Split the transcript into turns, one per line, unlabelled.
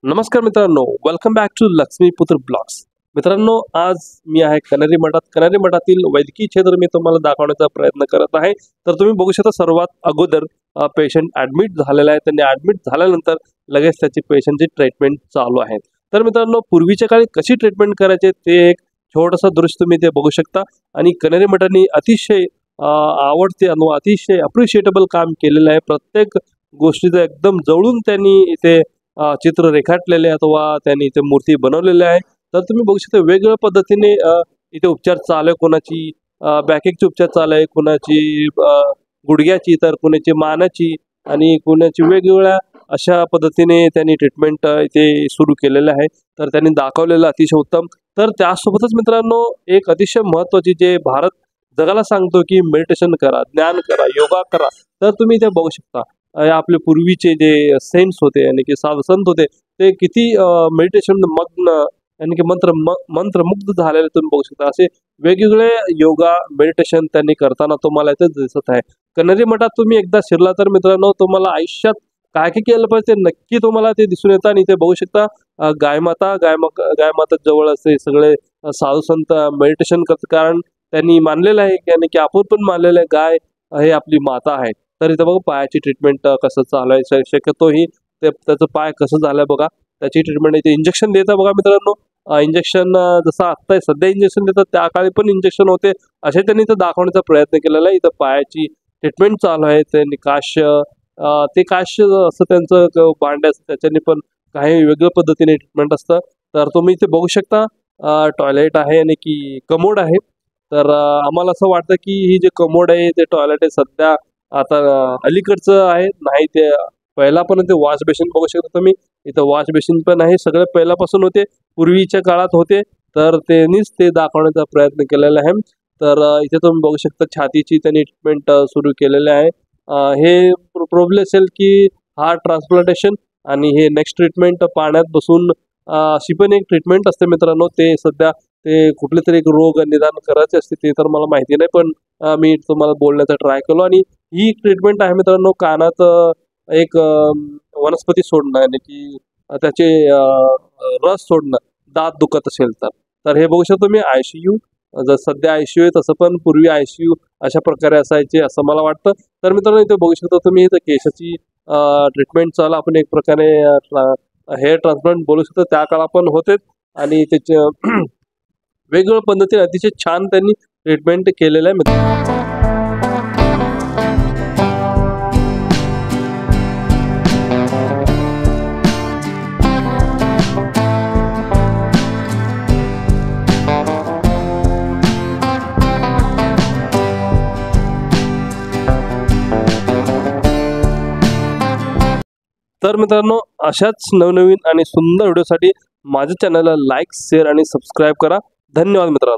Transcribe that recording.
नमस्कार मित्रांनो, welcome back to Laxmiputra blogs. मित्रांनो, आज मी आहे कनेरी मठातील वैद्यकीय क्षेत्र मी तुम्हाला दाखवण्याचा प्रयत्न करत आहे। तर तुम्ही बघू शकता सर्वात अगोदर पेशंट ॲडमिट झालेला आहे। त्यांनी ॲडमिट झाल्यानंतर लगेच त्याची पेशंटची ट्रीटमेंट चालू आहे। तर मित्रांनो, पूर्वीच्या काळी कशी ट्रीटमेंट करायचे ते एक छोटंसं दृश्य तुम्ही ते बघू शकता। आणि कनेरी मठाने अतिशय आवडते आणि अतिशय अप्रिशिएटेबल काम केलेलं आहे। प्रत्येक गोष्टीचं एकदम जवळून त्यांनी इथे चित्र रेखाटलेले अथवा त्यांनी इथे मूर्ती बनवलेली आहे। तर तुम्ही बघू शकता वेगवेगळ्या पद्धतीने इथे उपचार चालू आहे। कोणाची बॅकएकचे उपचार चालू आहे, कोणाची गुडघ्याची, तर कोणाची मानाची आणि कोणाची वेगवेगळ्या अशा पद्धतीने त्यांनी ट्रीटमेंट इथे सुरू केलेलं आहे। तर त्यांनी दाखवलेलं अतिशय उत्तम। तर त्यासोबतच मित्रांनो, एक अतिशय महत्त्वाची जे भारत जगाला सांगतो की मेडिटेशन करा, ध्यान करा, योगा करा। तर तुम्ही इथे बघू शकता आपले पूर्वीचे जे सेंट्स होते यानी की साधू संत होते, ते किती मेडिटेशन मग्न यानी की मंत्रमुग्ध झालेले तुम्ही बघू शकता। असे वेगवेगळे योगा मेडिटेशन त्यांनी करताना तुम्हाला इथे दिसत आहे। कनेरी मठात तुम्ही एकदा शिरला तर मित्रांनो, तुम्हाला आयुष्यात काय काय केलं पाहिजे ते नक्की तुम्हाला ते दिसून येतं। आणि इथे बघू शकता गायमाता जवळ असे सगळे साधू संत मेडिटेशन करतात, कारण त्यांनी मानलेलं आहे यानी की आपण पण मानलेलं आहे गाय हे आपली माता आहे। तर इथं बघा पायाची ट्रीटमेंट कसं चालू आहे, शक्यतो ही त्याचं पाय कसं झालंय बघा, त्याची ट्रीटमेंट इथे इंजेक्शन देतात बघा मित्रांनो। इंजेक्शन जसं आत्ता सध्या इंजेक्शन देतात त्या काळी पण इंजेक्शन होते, असे त्यांनी इथं दाखवण्याचा प्रयत्न केलेला आहे। इथं पायाची ट्रीटमेंट चालू आहे। त्यांनी ते काश असं त्यांचं भांडे असतं, त्याच्याने पण काही वेगळ्या पद्धतीने ट्रीटमेंट असतं। तर तुम्ही इथे बघू शकता टॉयलेट आहे आणि की कमोड आहे। तर आम्हाला असं वाटतं की ही जे कमोड आहे ते टॉयलेट आहे सध्या आता अलीकडचं आहे, नाही ते पहिल्यापर्यंत वॉश बेसिन बघू शकता तुम्ही। इथं वॉश बेसिन पण आहे, सगळं पहिल्यापासून होते, पूर्वीच्या काळात होते। तर त्यांनीच ते दाखवण्याचा प्रयत्न केलेला आहे। तर इथे तुम्ही बघू शकता छातीची त्यांनी ट्रीटमेंट सुरू केलेली आहे। हे प्रोब्लेम असेल की हार्ट ट्रान्सप्लांटेशन, आणि हे नेक्स्ट ट्रीटमेंट पाण्यात बसून अशी पण एक ट्रीटमेंट असते मित्रांनो। ते सध्या ते कुठले तरी एक रोग निदान करायचे असते, ते तर मला माहिती नाही, पण मी तुम्हाला बोलण्याचा ट्राय केलो। आणि ही ट्रीटमेंट आहे मित्रांनो, कानात एक वनस्पती सोडणं यानी की त्याचे रस सोडणं, दात दुखत असेल तर। तर हे बघू शकतो तुम्ही ICU, जर सध्या ICU आहे तसं पण पूर्वी ICU अशा प्रकारे असायचे असं मला वाटतं। तर मित्रांनो, इथे बघू शकता तुम्ही इथं केसाची ट्रीटमेंट चालू, आपण एक प्रकारे हेअर ट्रान्सप्लांट बोलू शकतो, त्या काळात पण होते। आणि त्याचे वेगवेगळ्या पद्धतीने अतिशय छान त्यांनी ट्रीटमेंट केलेलं आहे। तर मित्रांनो, अशाच नवनवीन आणि सुंदर व्हिडिओसाठी माझ्या चॅनलला लाईक, शेअर आणि सबस्क्राईब करा। धन्यवाद मित्रांनो।